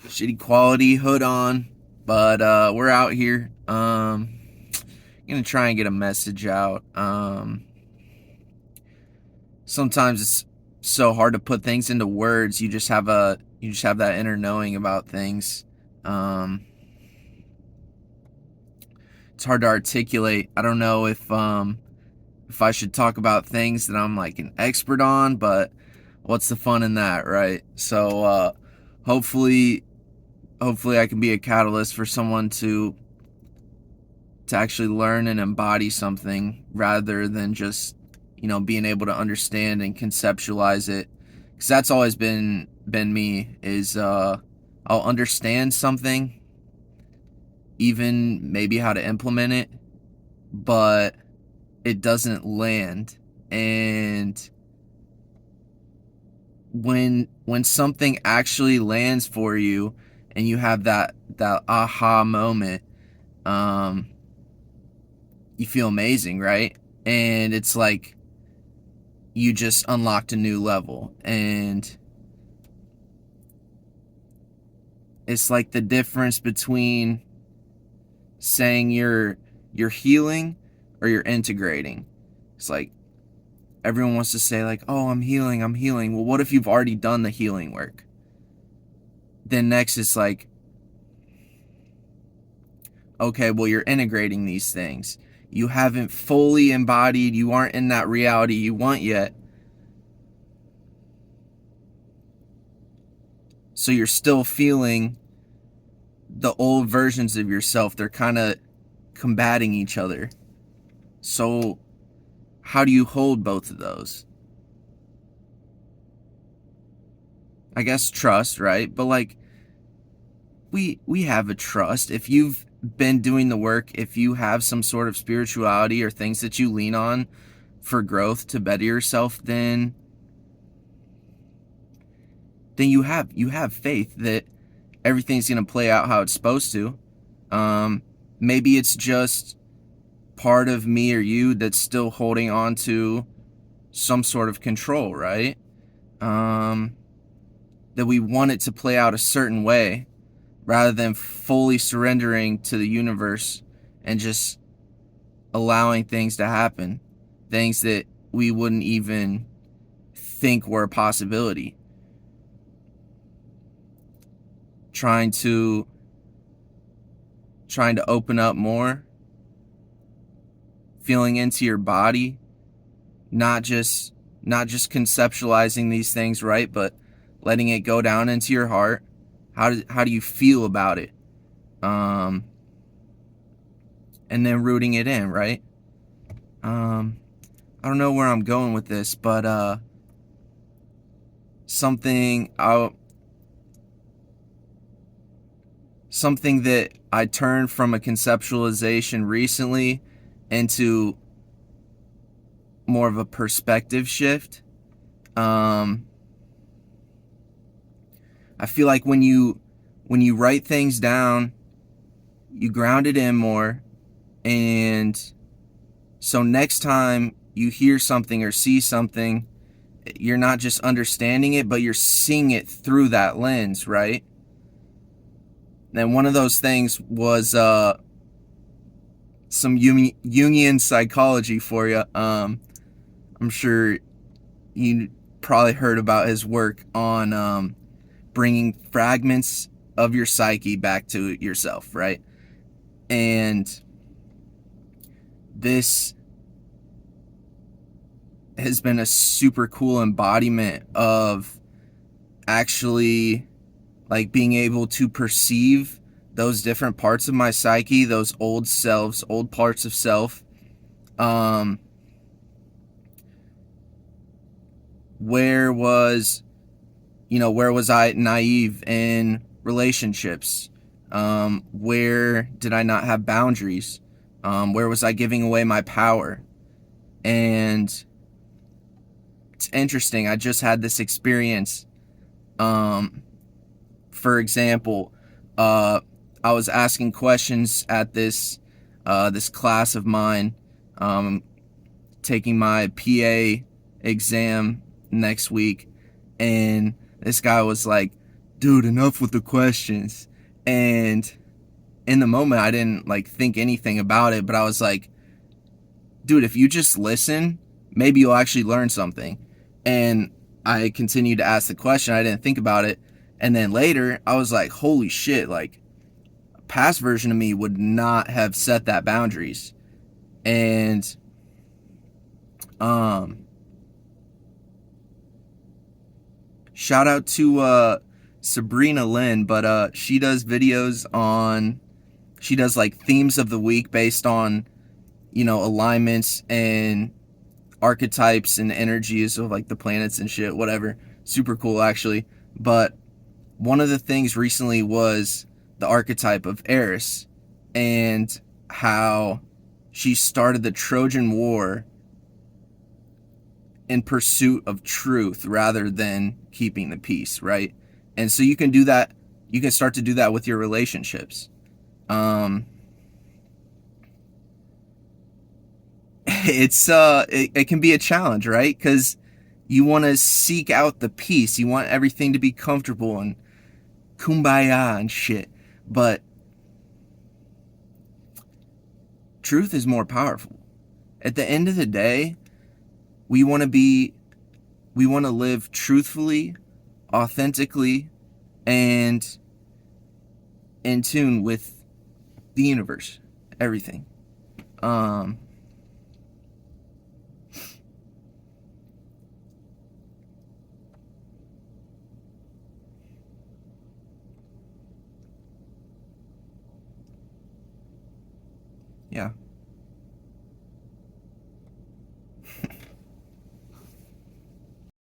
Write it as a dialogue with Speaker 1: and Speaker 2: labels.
Speaker 1: shitty quality, hood on, but we're out here. Gonna try and get a message out. Sometimes it's so hard to put things into words. You just have that inner knowing about things. Um, it's hard to articulate. I don't know if I should talk about things that I'm like an expert on, but what's the fun in that, right? So hopefully hopefully I can be a catalyst for someone to actually learn and embody something rather than just, being able to understand and conceptualize it. Because that's always been me, is I'll understand something, even maybe how to implement it, but it doesn't land. And when something actually lands for you and you have that aha moment, um you feel amazing, right? And it's like you just unlocked a new level. And it's like the difference between saying you're healing or you're integrating. It's like everyone wants to say like, "Oh, I'm healing, I'm healing." Well, what if you've already done the healing work? Then next it's like, okay, well, you're integrating these things. You haven't fully embodied, you aren't in that reality you want yet. So you're still feeling the old versions of yourself. They're kind of combating each other. So how do you hold both of those? I guess trust, right? But like we have a trust. If you've been doing the work, if you have some sort of spirituality or things that you lean on for growth to better yourself, then you have faith that everything's going to play out how it's supposed to. Maybe it's just part of me or you that's still holding on to some sort of control, right? Um, that we want it to play out a certain way rather than fully surrendering to the universe and just allowing things to happen, things that we wouldn't even think were a possibility. Trying to open up more, feeling into your body, not just conceptualizing these things, right, but letting it go down into your heart. How do you feel about it? um and then rooting it in, right? um I don't know where I'm going with this, but something I something that I turned from a conceptualization recently into more of a perspective shift. um I feel like when you write things down, you ground it in more, and so next time you hear something or see something, you're not just understanding it, but you're seeing it through that lens, right? And one of those things was some Jungian psychology for you. I'm sure you probably heard about his work on bringing fragments of your psyche back to yourself, right? And this has been a super cool embodiment of actually like being able to perceive those different parts of my psyche, those old selves, old parts of self. um where was where was I naive in relationships? Where did I not have boundaries? Where was I giving away my power? And it's interesting, I just had this experience. um for example, uh I was asking questions at this class of mine, um taking my PA exam next week, and this guy was like, dude, enough with the questions. And in the moment, I didn't like think anything about it, but I was like, dude, if you just listen, maybe you'll actually learn something. And I continued to ask the question. I didn't think about it. And then later, I was like, holy shit, like, a past version of me would not have set that boundaries. And, um, shout out to, Sabrina Lynn, but, she does videos on, she does like themes of the week based on, you know, alignments and archetypes and energies of like the planets and shit, whatever. Super cool, actually. But one of the things recently was the archetype of Eris and how she started the Trojan War in pursuit of truth rather than keeping the peace, right? And so you can do that. You can start to do that with your relationships. Um, it can be a challenge, right? Because you want to seek out the peace. You want everything to be comfortable and kumbaya and shit. But truth is more powerful. At the end of the day, we want to be we want to live truthfully, authentically, and in tune with the universe, everything. Um yeah.